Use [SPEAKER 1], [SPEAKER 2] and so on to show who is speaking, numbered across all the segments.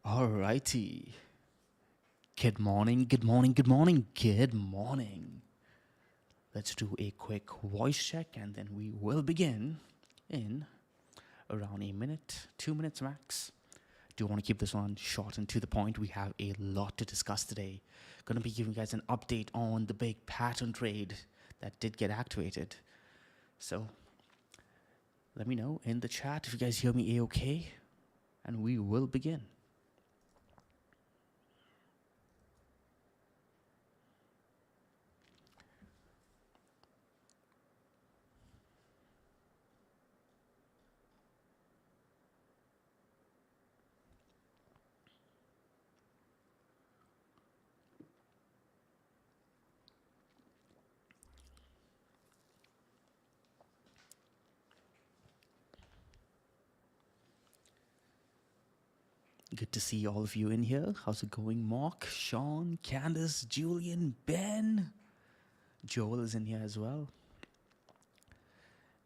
[SPEAKER 1] Alrighty. Good morning, good morning, good morning, good morning. Let's do a quick voice check and then we will begin in around a minute, 2 minutes max. Do want to keep this one short and to the point. We have a lot to discuss today. Going to be giving you guys an update on the big pattern trade that did get activated. So let me know in the chat if you guys hear me a-okay, and we will begin. Good to see all of you in here. How's it going? Mark, Sean, Candace, Julian, Ben. Joel is in here as well.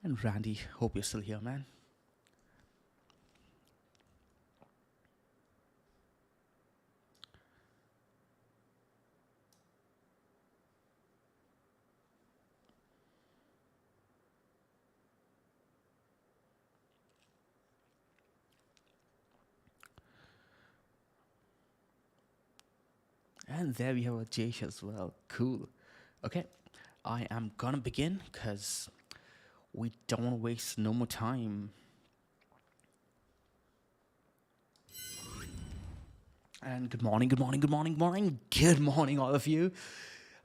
[SPEAKER 1] And Randy, hope you're still here, man. And there we have a Jay as well. Cool. Okay, I am gonna begin because we don't want to waste no more time. And good morning, good morning, good morning, good morning, good morning, all of you.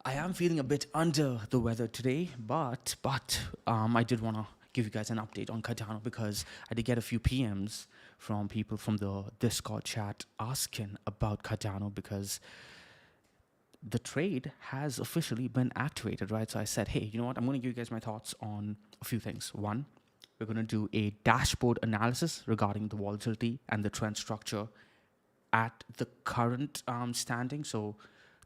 [SPEAKER 1] I am feeling a bit under the weather today, but I did want to give you guys an update on Cardano because I did get a few PMs from people from the Discord chat asking about Cardano because the trade has officially been activated, right? So I said, hey, you know what? I'm going to give you guys my thoughts on a few things. One, we're going to do a dashboard analysis regarding the volatility and the trend structure at the current standing. So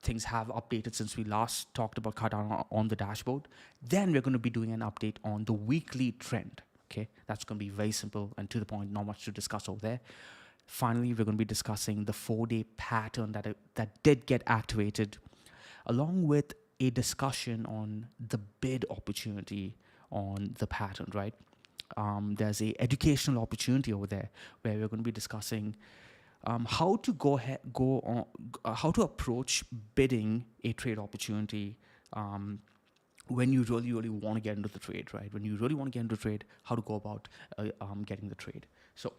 [SPEAKER 1] things have updated since we last talked about Cardano on the dashboard. Then we're going to be doing an update on the weekly trend. Okay, that's going to be very simple and to the point, not much to discuss over there. Finally, we're going to be discussing the 4-day pattern that did get activated, along with a discussion on the bid opportunity on the pattern, right? There's a educational opportunity over there where we're going to be discussing how to how to approach bidding a trade opportunity when you really want to get into the trade, right? When you really want to get into trade, how to go about getting the trade. So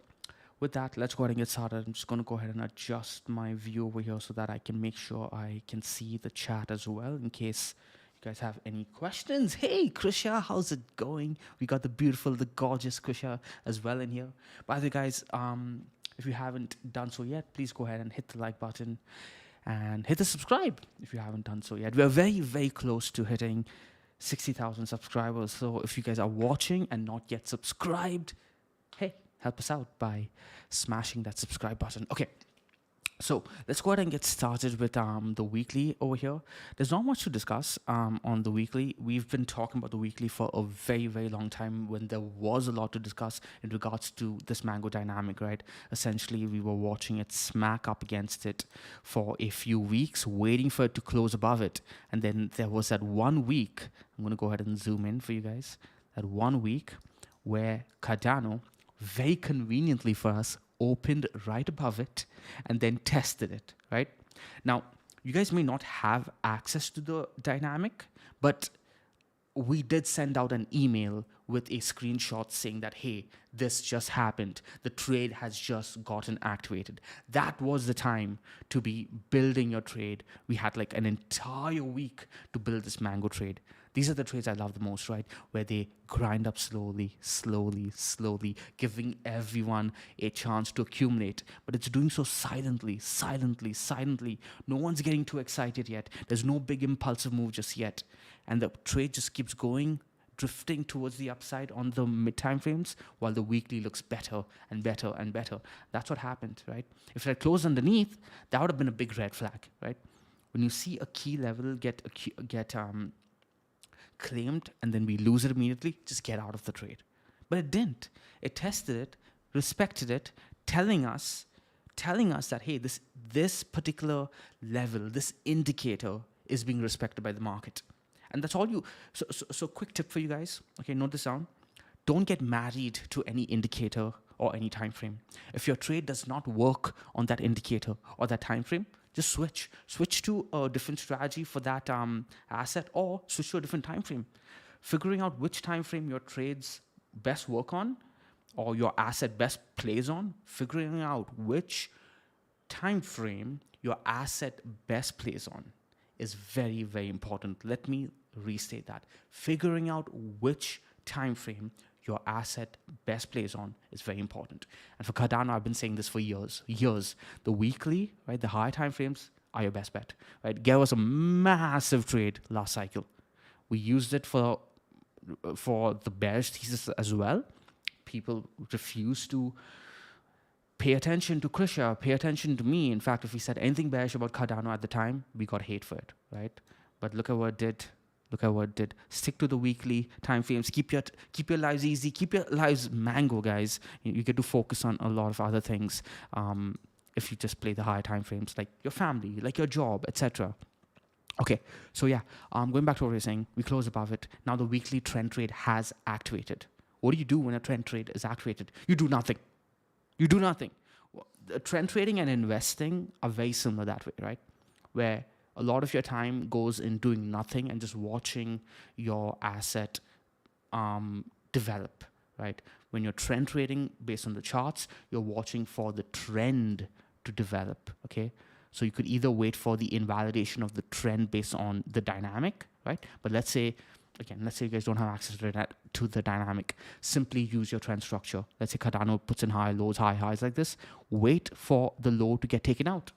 [SPEAKER 1] with that, let's go ahead and get started. I'm just going to go ahead and adjust my view over here so that I can make sure I can see the chat as well in case you guys have any questions. Hey, Krisha, how's it going? We got the beautiful, the gorgeous Krisha as well in here. By the way, guys, if you haven't done so yet, please go ahead and hit the like button and hit the subscribe if you haven't done so yet. We are very, very close to hitting 60,000 subscribers. So if you guys are watching and not yet subscribed, hey, help us out by smashing that subscribe button. Okay, so let's go ahead and get started with the weekly over here. There's not much to discuss on the weekly. We've been talking about the weekly for a very, very long time when there was a lot to discuss in regards to this mango dynamic, right? Essentially, we were watching it smack up against it for a few weeks, waiting for it to close above it. And then there was that 1 week, I'm going to go ahead and zoom in for you guys, that 1 week where Cardano, very conveniently for us, opened right above it and then tested it, right? Now, you guys may not have access to the dynamic, but we did send out an email with a screenshot saying that, hey, this just happened. The trade has just gotten activated. That was the time to be building your trade. We had like an entire week to build this mango trade. These are the trades I love the most, right? Where they grind up slowly, giving everyone a chance to accumulate. But it's doing so silently. No one's getting too excited yet. There's no big impulsive move just yet. And the trade just keeps going, drifting towards the upside on the mid time frames, while the weekly looks better and better and better. That's what happened, right? If it had closed underneath, that would have been a big red flag, right? When you see a key level get claimed and then we lose it immediately, just get out of the trade. But it didn't. It tested it, respected it, telling us telling us that, hey, this particular level, this indicator is being respected by the market. And that's all you, so quick tip for you guys, okay, note this down. Don't get married to any indicator or any time frame. If your trade does not work on that indicator or that time frame, just switch to a different strategy for that asset, or switch to a different time frame. Figuring out which time frame your trades best work on or your asset best plays on, figuring out which time frame your asset best plays on is very, very important. Let me restate that. Figuring out which time frame your asset best plays on is very important. And for Cardano, I've been saying this for years. The weekly, right, the high time frames are your best bet. Right, gave us a massive trade last cycle. We used it for the bearish thesis as well. People refuse to pay attention to Krisha, pay attention to me. In fact, if we said anything bearish about Cardano at the time, we got hate for it, right? But look at what it did. Look at what it did. Stick to the weekly time frames. Keep your lives easy. Keep your lives mango, guys. You get to focus on a lot of other things if you just play the higher time frames, like your family, like your job, etc. Okay, so yeah, going back to what we were saying, we close above it. Now the weekly trend trade has activated. What do you do when a trend trade is activated? You do nothing. You do nothing. Trend trading and investing are very similar that way, right? Where a lot of your time goes in doing nothing and just watching your asset develop, right? When you're trend trading based on the charts, you're watching for the trend to develop, okay? So you could either wait for the invalidation of the trend based on the dynamic, right? But let's say you guys don't have access to the dynamic. Simply use your trend structure. Let's say Cardano puts in high lows, high highs like this. Wait for the low to get taken out.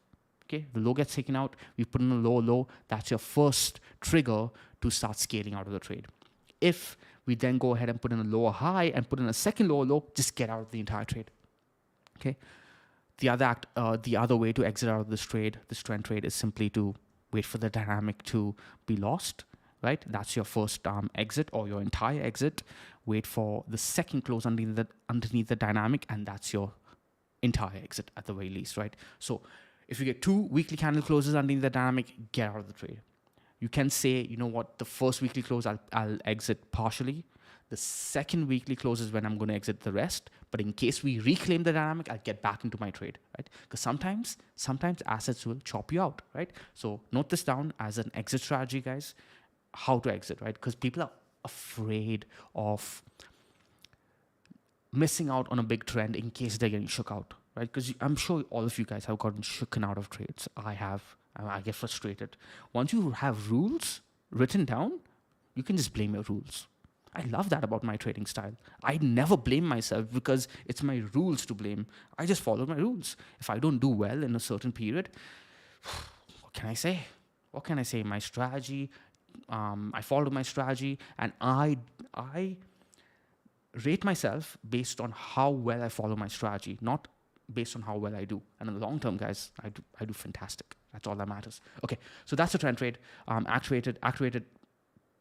[SPEAKER 1] Okay, the low gets taken out. We put in a low. That's your first trigger to start scaling out of the trade. If we then go ahead and put in a lower high and put in a second lower low, just get out of the entire trade. Okay. The other way to exit out of this trend trade, is simply to wait for the dynamic to be lost. Right, that's your first exit or your entire exit. Wait for the second close underneath the dynamic, and that's your entire exit at the very least, right? So if you get 2 weekly candle closes underneath the dynamic, get out of the trade. You can say, you know what, the first weekly close I'll exit partially. The second weekly close is when I'm going to exit the rest. But in case we reclaim the dynamic, I'll get back into my trade, right? Because sometimes assets will chop you out, right? So note this down as an exit strategy, guys. How to exit, right? Because people are afraid of missing out on a big trend in case they're getting shook out, right? Because I'm sure all of you guys have gotten shooken out of trades. I have. I get frustrated. Once you have rules written down, you can just blame your rules. I love that about my trading style. I never blame myself because it's my rules to blame. I just follow my rules. If I don't do well in a certain period, what can I say? What can I say? My strategy, I follow my strategy, and I rate myself based on how well I follow my strategy, not based on how well I do. And in the long term, guys, I do fantastic. That's all that matters. Okay, so that's the trend trade. Activated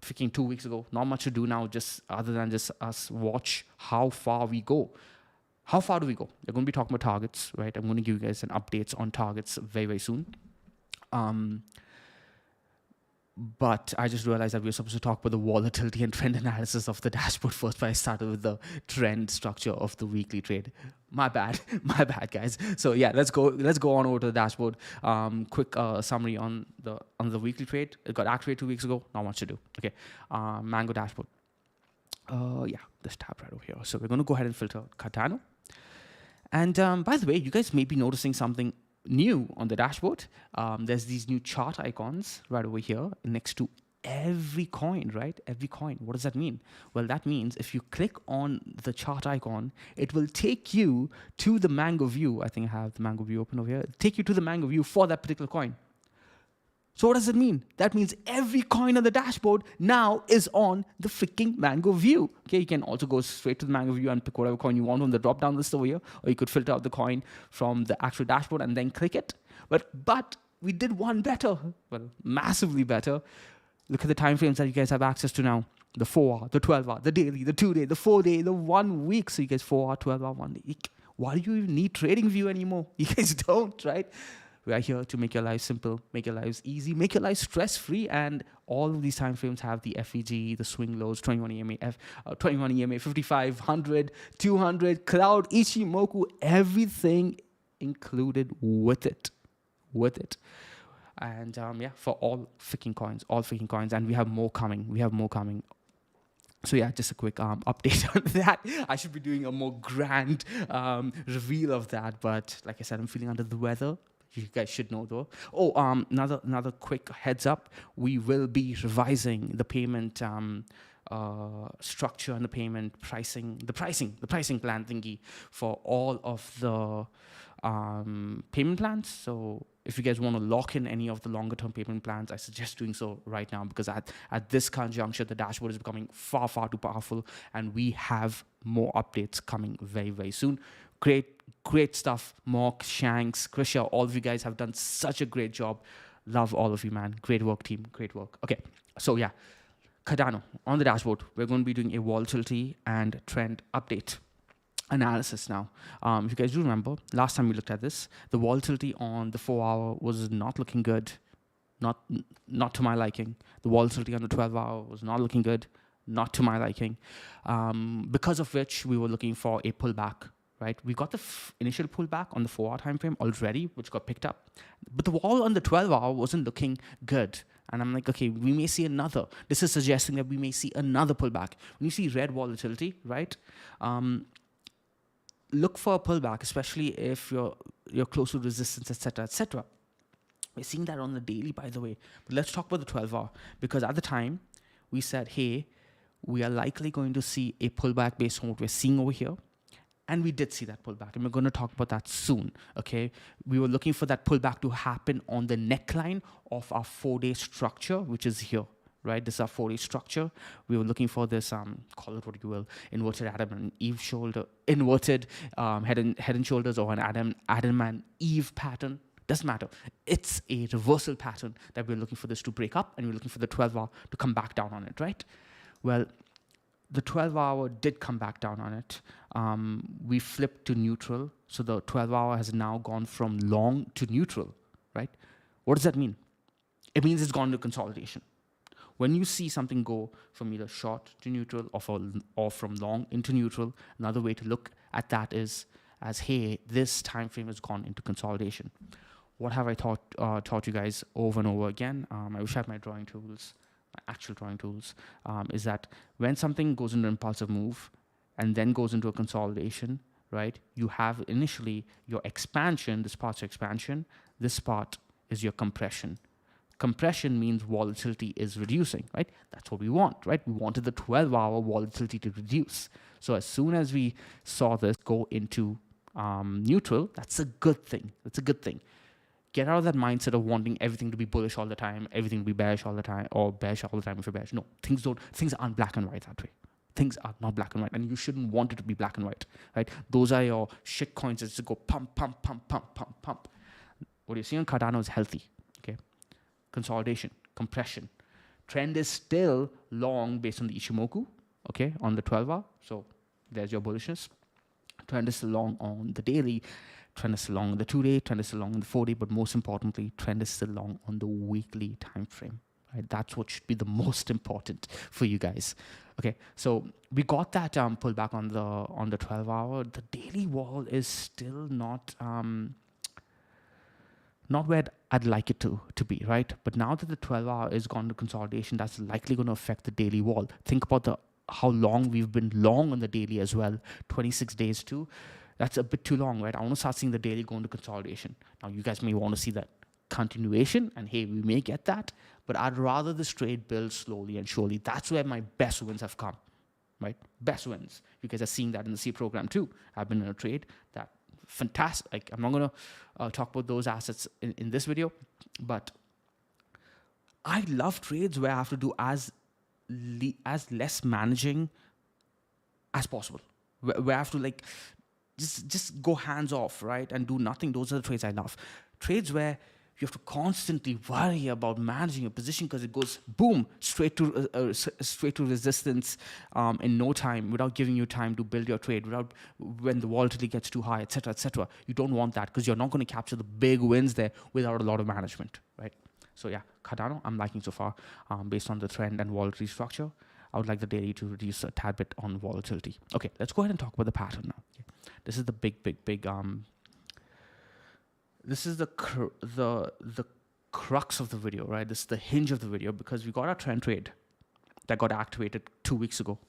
[SPEAKER 1] freaking 2 weeks ago. Not much to do now, just other than just us watch how far we go. How far do we go? We're going to be talking about targets, right? I'm going to give you guys an updates on targets very, very soon. But I just realized that we were supposed to talk about the volatility and trend analysis of the dashboard first, but I started with the trend structure of the weekly trade. My bad, guys. So yeah, let's go on over to the dashboard. Quick summary on the weekly trade. It got activated 2 weeks ago. Not much to do. Okay, Mango dashboard. Yeah, this tab right over here. So we're going to go ahead and filter Cardano. And by the way, you guys may be noticing something new on the dashboard. There's these new chart icons right over here next to every coin, right? Every coin. What does that mean? Well, that means if you click on the chart icon, it will take you to the Mango view. I think I have the Mango view open over here. Take you to the Mango view for that particular coin. So what does it mean? That means every coin on the dashboard now is on the freaking Mango view. Okay, you can also go straight to the Mango view and pick whatever coin you want from the drop-down list over here, or you could filter out the coin from the actual dashboard and then click it. But we did one better, well, massively better. Look at the time frames that you guys have access to now. The 4 hour, the 12 hour, the daily, the 2 day, the 4 day, the 1 week. So you guys 4 hour, 12 hour, 1 day. Why do you even need TradingView anymore? You guys don't, right? We are here to make your life simple, make your lives easy, make your life stress-free, and all of these time frames have the FEG, the swing lows, 21 EMA, 21 EMA, 55, 100, 200, cloud, Ichimoku, everything included with it, And yeah, for all freaking coins, and we have more coming. So yeah, just a quick update on that. I should be doing a more grand reveal of that, but like I said, I'm feeling under the weather. You guys should know though. Oh, another quick heads up. We will be revising the payment structure and the payment pricing, the pricing plan thingy for all of the payment plans. So if you guys want to lock in any of the longer term payment plans, I suggest doing so right now, because at this current juncture, the dashboard is becoming far too powerful, and we have more updates coming very soon. Great stuff. Mark, Shanks, Krisha, all of you guys have done such a great job. Love all of you, man. Great work, team. Great work. Okay, so yeah, Cardano on the dashboard. We're going to be doing a volatility and trend update analysis now. If you guys do remember, last time we looked at this, the volatility on the 4-hour was not looking good. Not to my liking. The volatility on the 12-hour was not looking good. Not to my liking. Because of which we were looking for a pullback. Right, we got the initial pullback on the 4-hour time frame already, which got picked up, but the wall on the 12-hour wasn't looking good. And I'm like, okay, we may see another. This is suggesting that we may see another pullback. When you see red volatility, right, look for a pullback, especially if you're close to resistance, etc., etc. We're seeing that on the daily, by the way. But let's talk about the 12-hour, because at the time we said, hey, we are likely going to see a pullback based on what we're seeing over here. And we did see that pullback, and we're going to talk about that soon, okay? We were looking for that pullback to happen on the neckline of our 4-day structure, which is here, right? This is our 4-day structure. We were looking for this, call it what you will, inverted Adam and Eve shoulder, inverted head and shoulders, or an Adam and Eve pattern. Doesn't matter. It's a reversal pattern that we're looking for this to break up, and we're looking for the 12-hour to come back down on it, right? Well, the 12-hour did come back down on it. We flipped to neutral. So the 12-hour has now gone from long to neutral, right? What does that mean? It means it's gone to consolidation. When you see something go from either short to neutral or from long into neutral, another way to look at that is as, hey, this time frame has gone into consolidation. What have I taught you guys over and over again? I wish I had my drawing tools. My actual drawing tools, is that when something goes into an impulsive move and then goes into a consolidation, right, you have initially your expansion. This part's your expansion. This part is your compression. Compression means volatility is reducing, right? That's what we want, right? We wanted the 12-hour volatility to reduce. So as soon as we saw this go into neutral, that's a good thing. That's a good thing. Get out of that mindset of wanting everything to be bullish all the time, everything to be bearish all the time, or bearish all the time if you're bearish. No, things aren't black and white that way. Things are not black and white, and you shouldn't want it to be black and white, right? Those are your shit coins that just go pump. What you see on Cardano is healthy, okay? Consolidation, compression. Trend is still long based on the Ichimoku, okay, on the 12-hour. So there's your bullishness. Trend is still long on the daily. Trend is still long on the 2-day, trend is still long on the 4-day, but most importantly, trend is still long on the weekly time frame. Right? That's what should be the most important for you guys. Okay, so we got that pullback on the 12-hour. The daily wall is still not where I'd like it to be, right? But now that the 12-hour is gone to consolidation, that's likely going to affect the daily wall. Think about how long we've been long on the daily as well. 26 days too. That's a bit too long, right? I want to start seeing the daily go into consolidation. Now, you guys may want to see that continuation, and hey, we may get that, but I'd rather this trade build slowly and surely. That's where my best wins have come, right? Best wins. You guys are seeing that in the C program too. I've been in a trade that fantastic. Like, I'm not going to talk about those assets in this video, but I love trades where I have to do as less managing as possible, where I have to like just go hands off, right, and do nothing. Those are the trades I love. Trades where you have to constantly worry about managing your position because it goes boom straight to resistance in no time, without giving you time to build your trade, without when the volatility gets too high, etc., etc. You don't want that because you're not going to capture the big wins there without a lot of management, right? So yeah, Cardano, I'm liking so far based on the trend and volatility structure. I would like the daily to reduce a tad bit on volatility. Okay, let's go ahead and talk about the pattern now. Okay. This is the big this is the crux of the video, right? This is the hinge of the video, because we got our trend trade that got activated 2 weeks ago,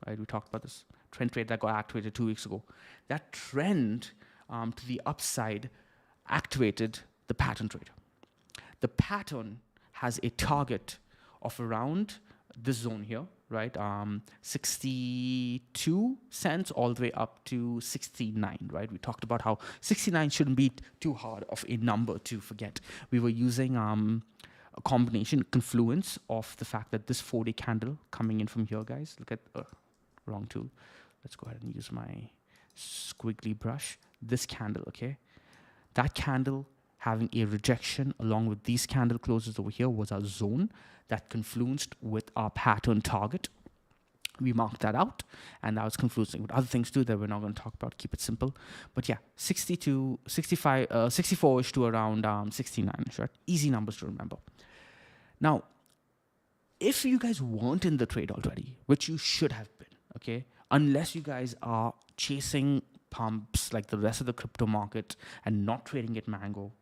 [SPEAKER 1] right? We talked about this trend trade that got activated 2 weeks ago. That trend to the upside activated the pattern trade. The pattern has a target of around this zone here, right? 62 cents all the way up to 69, right? We talked about how 69 shouldn't be too hard of a number to forget. We were using a combination, confluence of the fact that this 4-day candle coming in from here, guys, look at, wrong tool. Let's go ahead and use my squiggly brush. This candle, okay? That candle having a rejection along with these candle closes over here was our zone that confluenced with our pattern target. We marked that out, and that was confluencing with other things too that we're not going to talk about. Keep it simple. But yeah, 62, 65, 64-ish to around 69-ish, right? Easy numbers to remember. Now, if you guys weren't in the trade already, which you should have been, okay, unless you guys are chasing pumps like the rest of the crypto market and not trading at Mango,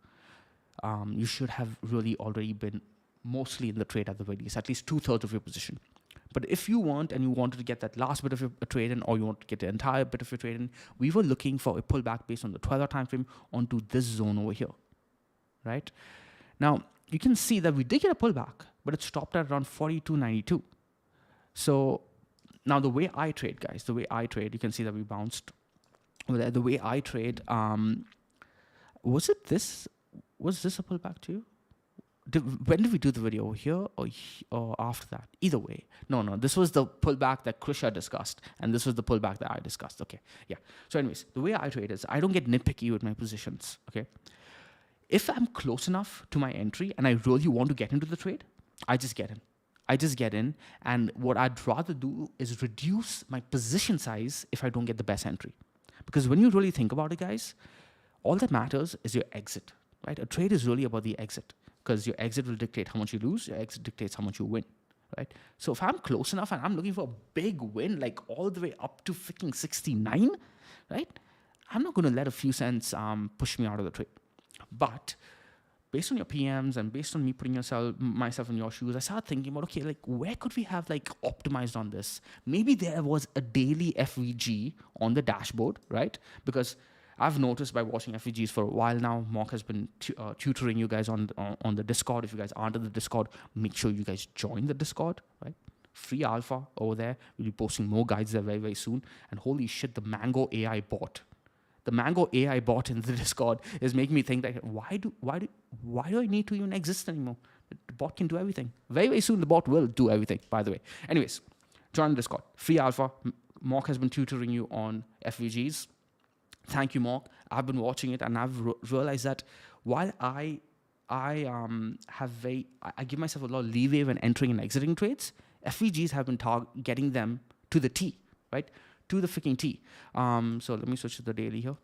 [SPEAKER 1] you should have really already been mostly in the trade at the very least, at least 2/3 of your position. But if you want and you wanted to get that last bit of your trade in, or you want to get the entire bit of your trade in, we were looking for a pullback based on the 12-hour time frame onto this zone over here, right? Now, you can see that we did get a pullback, but it stopped at around 42.92. So now the way I trade, guys, the way I trade, you can see that we bounced. The way I trade, was this a pullback too? When did we do the video, over here or after that? Either way. No, this was the pullback that Krisha discussed, and this was the pullback that I discussed. Okay, yeah. So anyways, the way I trade is I don't get nitpicky with my positions, okay? If I'm close enough to my entry and I really want to get into the trade, I just get in. And what I'd rather do is reduce my position size if I don't get the best entry. Because when you really think about it, guys, all that matters is your exit, right? A trade is really about the exit, because your exit will dictate how much you lose, your exit dictates how much you win, right? So if I'm close enough and I'm looking for a big win, like all the way up to freaking 69, right? I'm not going to let a few cents push me out of the trade. But based on your PMs and based on me putting myself in your shoes, I started thinking about, okay, like where could we have like optimized on this? Maybe there was a daily FVG on the dashboard, right? Because I've noticed by watching FVGs for a while now, Mark has been tutoring you guys on the Discord. If you guys aren't in the Discord, make sure you guys join the Discord, right? Free alpha over there. We'll be posting more guides there very, very soon. And holy shit, the Mango AI bot. The Mango AI bot in the Discord is making me think that why do I need to even exist anymore? The bot can do everything. Very, very soon the bot will do everything, by the way. Anyways, join the Discord. Free alpha. Mark has been tutoring you on FVGs. Thank you, Mark. I've been watching it, and I've realized that while I give myself a lot of leeway when entering and exiting trades, FVGs have been getting them to the T, right? To the freaking T. So let me switch to the daily here.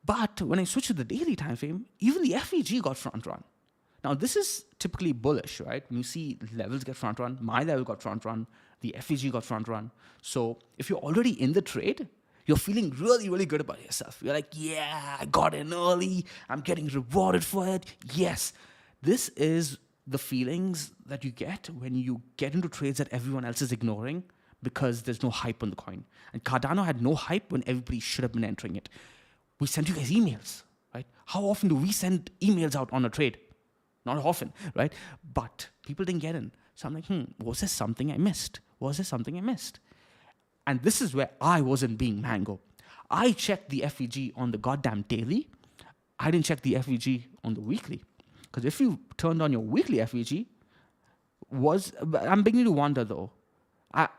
[SPEAKER 1] But when I switch to the daily time frame, even the FVG got front run. Now this is typically bullish, right? When you see levels get front run, my level got front run, the FVG got front run. So if you're already in the trade, you're feeling really, really good about yourself. You're like, yeah, I got in early. I'm getting rewarded for it. Yes, this is the feelings that you get when you get into trades that everyone else is ignoring because there's no hype on the coin. And Cardano had no hype when everybody should have been entering it. We sent you guys emails, right? How often do we send emails out on a trade? Not often, right? But people didn't get in. So I'm like, was there something I missed? And this is where I wasn't being Mango. I checked the FVG on the goddamn daily. I didn't check the FVG on the weekly. Because if you turned on your weekly FVG, I'm beginning to wonder though. I'm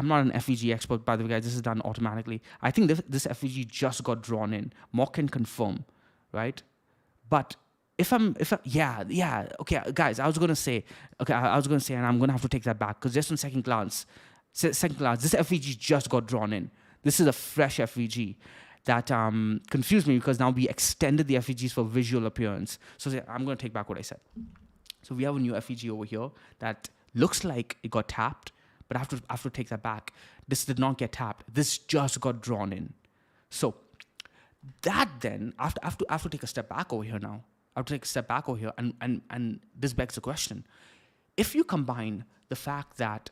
[SPEAKER 1] not an FVG expert, by the way, guys. This is done automatically. I think this FVG just got drawn in. Mock can confirm, right? But okay, guys, I was gonna say, and I'm gonna have to take that back because just on second glance, this FVG just got drawn in. This is a fresh FVG that confused me because now we extended the FVGs for visual appearance. So I'm gonna take back what I said. So we have a new FVG over here that looks like it got tapped, but I have to take that back. This did not get tapped. This just got drawn in. So that then, I have to take a step back over here now. I have to take a step back over here, and this begs the question. If you combine the fact that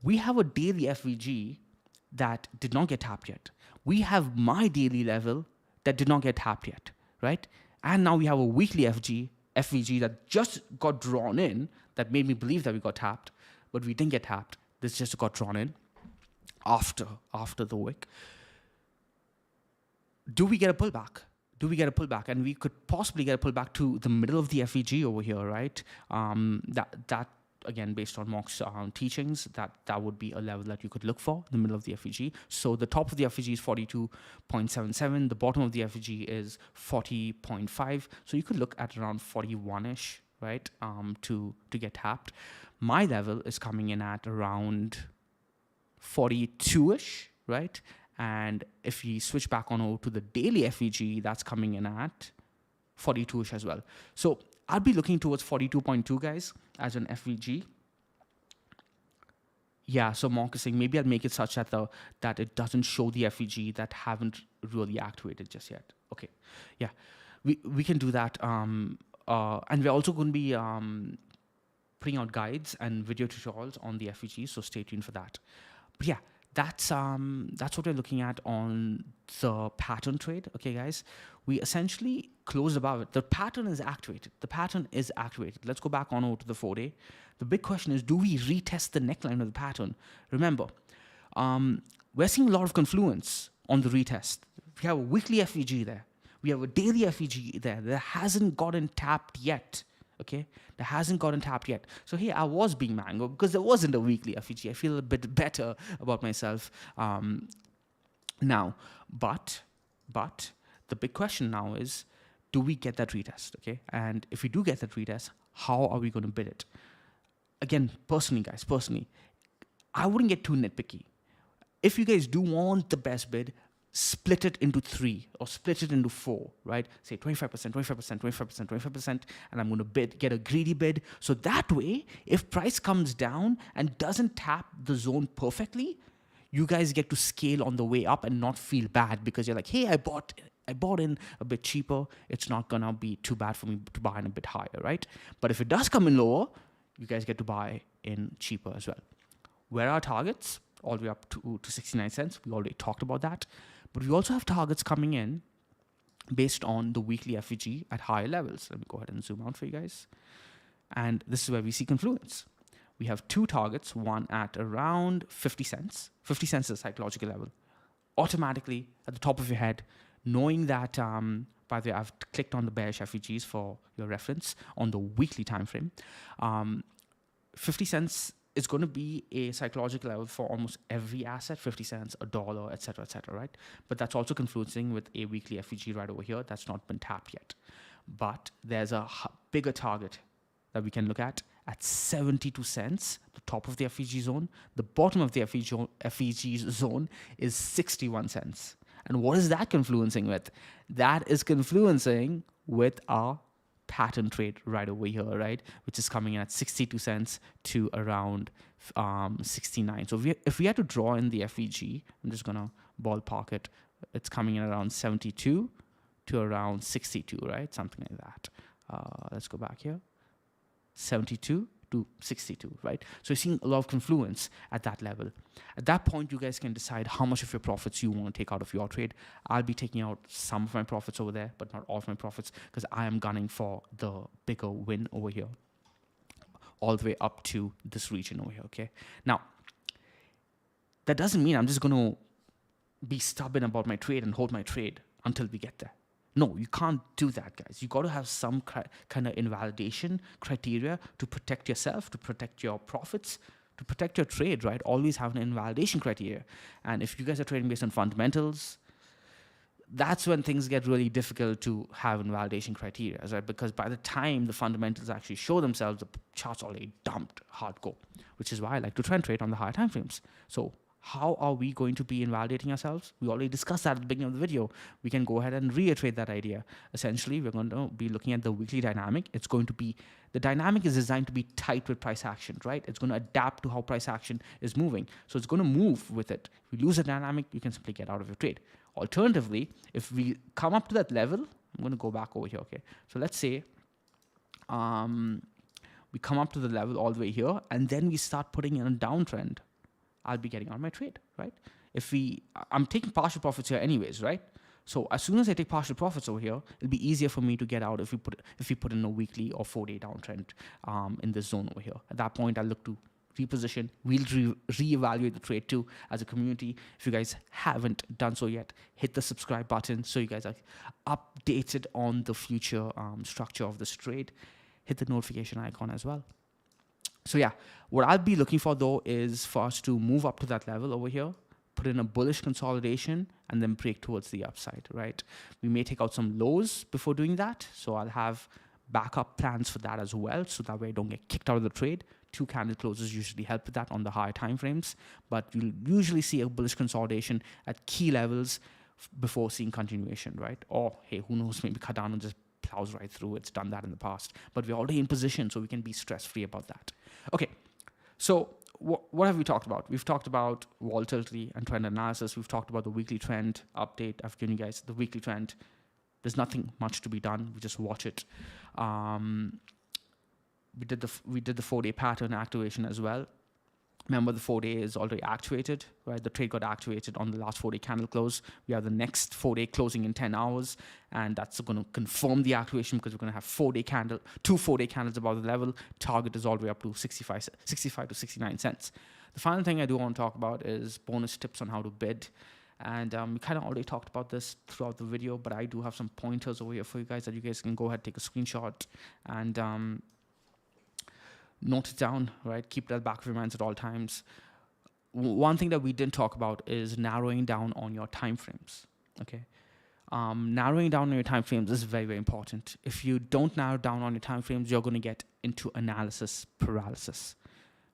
[SPEAKER 1] we have a daily FVG that did not get tapped yet, we have my daily level that did not get tapped yet, right? And now we have a weekly FVG that just got drawn in, that made me believe that we got tapped, but we didn't get tapped. This just got drawn in after the wick. Do we get a pullback? And we could possibly get a pullback to the middle of the FVG over here, right? That again, based on Mark's teachings, that would be a level that you could look for, the middle of the FVG. So the top of the FVG is 42.77. The bottom of the FVG is 40.5. So you could look at around 41-ish, right, to get tapped. My level is coming in at around 42-ish, right? And if we switch back on over to the daily FVG, that's coming in at 42-ish as well. So I'll be looking towards 42.2, guys, as an FVG. Yeah, so Mark is saying maybe I'll make it such that it doesn't show the FVG that haven't really activated just yet. Okay, yeah, we can do that. And we're also going to be putting out guides and video tutorials on the FVG, so stay tuned for that. But yeah, that's what we're looking at on the pattern trade. Okay, guys, we essentially closed above it. The pattern is activated. Let's go back on over to the 4-day. The big question is, do we retest the neckline of the pattern? Remember, we're seeing a lot of confluence on the retest. We have a weekly FVG there. We have a daily FVG there that hasn't gotten tapped yet. Okay, that hasn't gotten tapped yet. So here I was being mango because there wasn't a weekly FVG. I feel a bit better about myself now. But the big question now is, do we get that retest? Okay, and if we do get that retest, how are we going to bid it? Again, personally, I wouldn't get too nitpicky. If you guys do want the best bid, split it into 3 or split it into 4, right? Say 25%, 25%, 25%, 25%, and I'm going to get a greedy bid. So that way, if price comes down and doesn't tap the zone perfectly, you guys get to scale on the way up and not feel bad because you're like, hey, I bought in a bit cheaper. It's not going to be too bad for me to buy in a bit higher, right? But if it does come in lower, you guys get to buy in cheaper as well. Where are our targets? All the way up to 69 cents. We already talked about that. But we also have targets coming in based on the weekly FVG at higher levels. Let me go ahead and zoom out for you guys. And this is where we see confluence. We have 2 targets, one at around 50 cents. 50 cents is a psychological level. Automatically, at the top of your head, knowing that, by the way, I've clicked on the bearish FVGs for your reference on the weekly time frame. 50 cents is going to be a psychological level for almost every asset, 50 cents, $1, etc., right? But that's also confluencing with a weekly FVG right over here that's not been tapped yet. But there's a bigger target that we can look at 72 cents, the top of the FVG zone. The bottom of the FVG zone is 61 cents. And what is that confluencing with? That is confluencing with our pattern trade right over here, right? Which is coming in at 62 cents to around 69. So if we had to draw in the FVG, I'm just going to ballpark it. It's coming in around 72 to around 62, right? Something like that. Let's go back here. 72 to 62, right? So you're seeing a lot of confluence at that level. At that point, you guys can decide how much of your profits you want to take out of your trade. I'll be taking out some of my profits over there, but not all of my profits, because I am gunning for the bigger win over here, all the way up to this region over here, okay? Now, that doesn't mean I'm just going to be stubborn about my trade and hold my trade until we get there. No, you can't do that, guys. You got to have some kind of invalidation criteria to protect yourself, to protect your profits, to protect your trade, right? Always have an invalidation criteria. And if you guys are trading based on fundamentals, that's when things get really difficult to have invalidation criteria, right? Because by the time the fundamentals actually show themselves, the chart's already dumped hardcore, which is why I like to trend trade on the higher time frames. So how are we going to be invalidating ourselves? We already discussed that at the beginning of the video. We can go ahead and reiterate that idea. Essentially, we're going to be looking at the weekly dynamic. It's going to be, the dynamic is designed to be tight with price action, right? It's going to adapt to how price action is moving. So it's going to move with it. If you lose the dynamic, you can simply get out of your trade. Alternatively, if we come up to that level, I'm going to go back over here, okay? So let's say we come up to the level all the way here, and then we start putting in a downtrend, I'll be getting out of my trade, right? I'm taking partial profits here anyways, right? So as soon as I take partial profits over here, it'll be easier for me to get out if we put in a weekly or 4-day downtrend in this zone over here. At that point, I'll look to reposition. We'll reevaluate the trade too as a community. If you guys haven't done so yet, hit the subscribe button so you guys are updated on the future structure of this trade. Hit the notification icon as well. So yeah, what I'll be looking for though is for us to move up to that level over here, put in a bullish consolidation, and then break towards the upside, right? We may take out some lows before doing that. So I'll have backup plans for that as well. So that way I don't get kicked out of the trade. 2 candle closes usually help with that on the higher time frames, but you'll usually see a bullish consolidation at key levels before seeing continuation, right? Or hey, who knows, maybe Cardano just plows right through. It's done that in the past, but we're already in position, so we can be stress-free about that. Okay, so what have we talked about? We've talked about volatility and trend analysis. We've talked about the weekly trend update. I've given you guys the weekly trend. There's nothing much to be done. We just watch it. We did the 4-day pattern activation as well. Remember, the 4-day is already activated, right? The trade got activated on the last 4-day candle close. We have the next 4-day closing in 10 hours, and that's going to confirm the activation because we're going to have 2 4-day candles above the level. Target is all the way up to 65 to 69 cents. The final thing I do want to talk about is bonus tips on how to bid. And we kind of already talked about this throughout the video, but I do have some pointers over here for you guys that you guys can go ahead, take a screenshot, and note it down, right? Keep that back of your minds at all times. One thing that we didn't talk about is narrowing down on your time frames, okay? Narrowing down on your time frames is very, very important. If you don't narrow down on your time frames, you're going to get into analysis paralysis.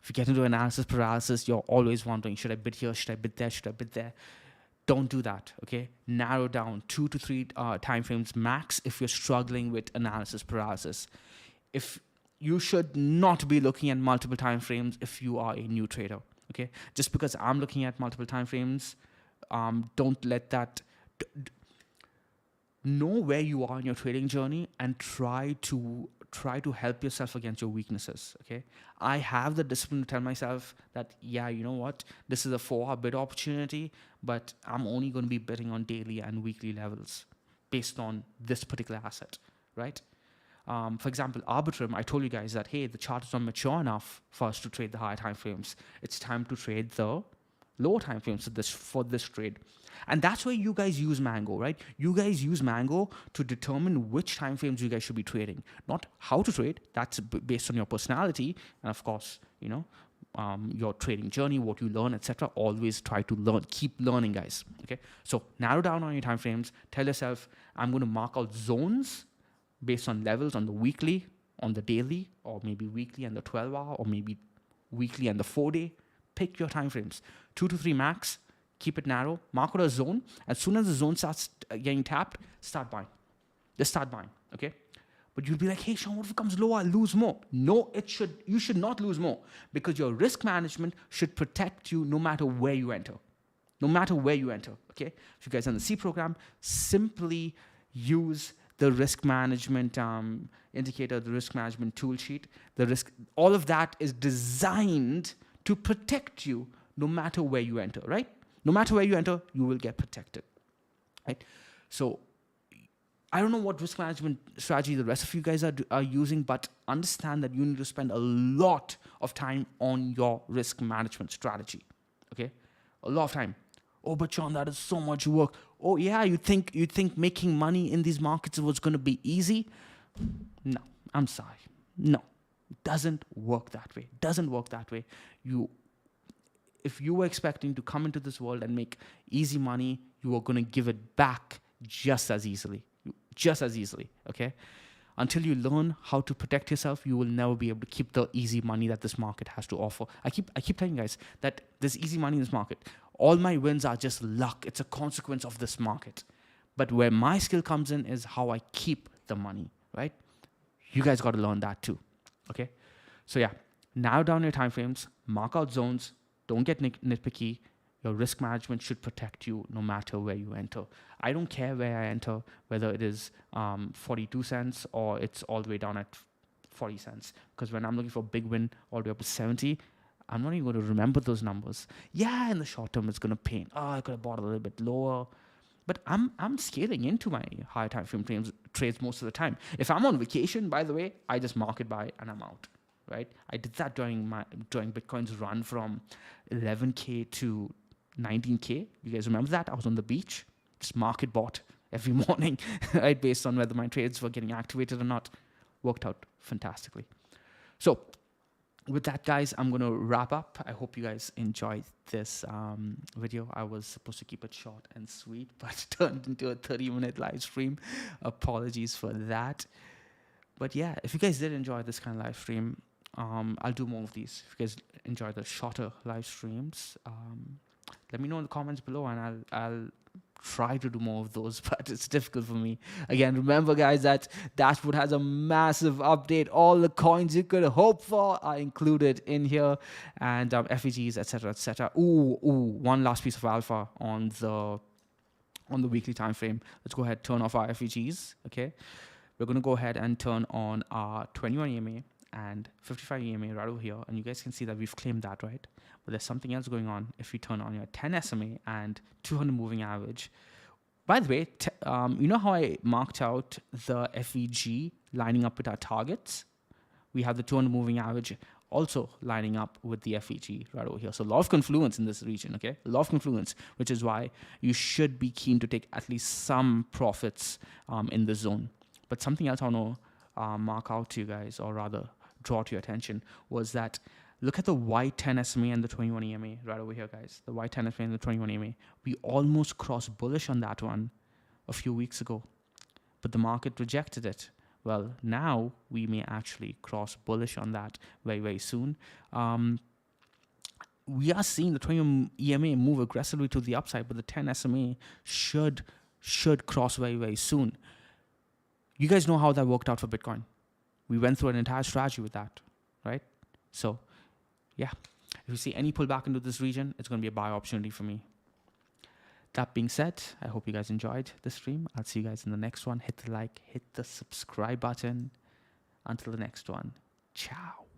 [SPEAKER 1] If you get into analysis paralysis, you're always wondering, should I bid here? Should I bid there? Should I bid there? Don't do that, okay? Narrow down 2 to 3 time frames max if you're struggling with analysis paralysis. You should not be looking at multiple time frames if you are a new trader, okay? Just because I'm looking at multiple time frames, don't let that... Know where you are in your trading journey and try to help yourself against your weaknesses, okay? I have the discipline to tell myself that, yeah, you know what? This is a 4-hour bid opportunity, but I'm only going to be bidding on daily and weekly levels based on this particular asset, right? For example, Arbitrum, I told you guys that, hey, the chart is not mature enough for us to trade the higher time frames. It's time to trade the lower time frames for this trade. And that's why you guys use Mango, right? You guys use Mango to determine which time frames you guys should be trading, not how to trade. That's based on your personality and, of course, you know, your trading journey, what you learn, etc. Always try to learn, keep learning, guys. Okay, so narrow down on your time frames. Tell yourself, I'm going to mark out zones based on levels on the weekly, on the daily, or maybe weekly and the 12-hour, or maybe weekly and the 4-day. Pick your time frames, 2 to 3 max. Keep it narrow. Mark out a zone. As soon as the zone starts getting tapped, start buying. Just start buying, okay? But you'll be like, hey, Sean, what if it comes lower? I'll lose more. No, you should not lose more because your risk management should protect you no matter where you enter. No matter where you enter, okay? If you guys are in the C program, simply use the risk management indicator, the risk management tool sheet, all of that is designed to protect you no matter where you enter, right? No matter where you enter, you will get protected, right? So I don't know what risk management strategy the rest of you guys are using, but understand that you need to spend a lot of time on your risk management strategy, okay? A lot of time. Oh, but Sean, that is so much work. Oh, yeah, you think making money in these markets was going to be easy? No, I'm sorry. No, it doesn't work that way. It doesn't work that way. If you were expecting to come into this world and make easy money, you are going to give it back just as easily. Just as easily, okay? Until you learn how to protect yourself, you will never be able to keep the easy money that this market has to offer. I keep telling you guys that there's easy money in this market. All my wins are just luck. It's a consequence of this market. But where my skill comes in is how I keep the money, right? You guys got to learn that too, okay? So yeah, narrow down your time frames, mark out zones, don't get nitpicky. Your risk management should protect you no matter where you enter. I don't care where I enter, whether it is 42 cents or it's all the way down at 40 cents. Because when I'm looking for a big win all the way up to 70, I'm not even going to remember those numbers. Yeah, in the short term, it's going to pain. Oh, I could have bought a little bit lower. But I'm scaling into my higher time frame trades most of the time. If I'm on vacation, by the way, I just market buy and I'm out, right? I did that during Bitcoin's run from 11K to 19K. You guys remember that? I was on the beach, just market bought every morning, right? Based on whether my trades were getting activated or not. Worked out fantastically. So with that, guys, I'm going to wrap up. I hope you guys enjoyed this video. I was supposed to keep it short and sweet, but it turned into a 30-minute live stream. Apologies for that. But yeah, if you guys did enjoy this kind of live stream, I'll do more of these. If you guys enjoy the shorter live streams, let me know in the comments below, and I'll try to do more of those, but it's difficult for me. Again, remember, guys, that dashboard has a massive update. All the coins you could hope for are included in here, and FEGs, etc., etc. Ooh, one last piece of alpha on the weekly time frame. Let's go ahead, turn off our FEGs. Okay, we're going to go ahead and turn on our 21 EMA and 55 EMA right over here, and you guys can see that we've claimed that, right? But there's something else going on. If you turn on your 10 SMA and 200 moving average, by the way, you know how I marked out the FEG lining up with our targets? We have the 200 moving average also lining up with the FEG right over here. So a lot of confluence in this region, okay? A lot of confluence, which is why you should be keen to take at least some profits in the zone. But something else I want to mark out to you guys, or rather draw to your attention, was that look at the white 10 SMA and the 21 EMA right over here, guys. The white 10 SMA and the 21 EMA. We almost crossed bullish on that one a few weeks ago, but the market rejected it. Well, now we may actually cross bullish on that very, very soon. We are seeing the 21 EMA move aggressively to the upside, but the 10 SMA should cross very, very soon. You guys know how that worked out for Bitcoin. We went through an entire strategy with that, right? So yeah, if you see any pullback into this region, it's going to be a buy opportunity for me. That being said, I hope you guys enjoyed the stream. I'll see you guys in the next one. Hit the like, hit the subscribe button. Until the next one, ciao.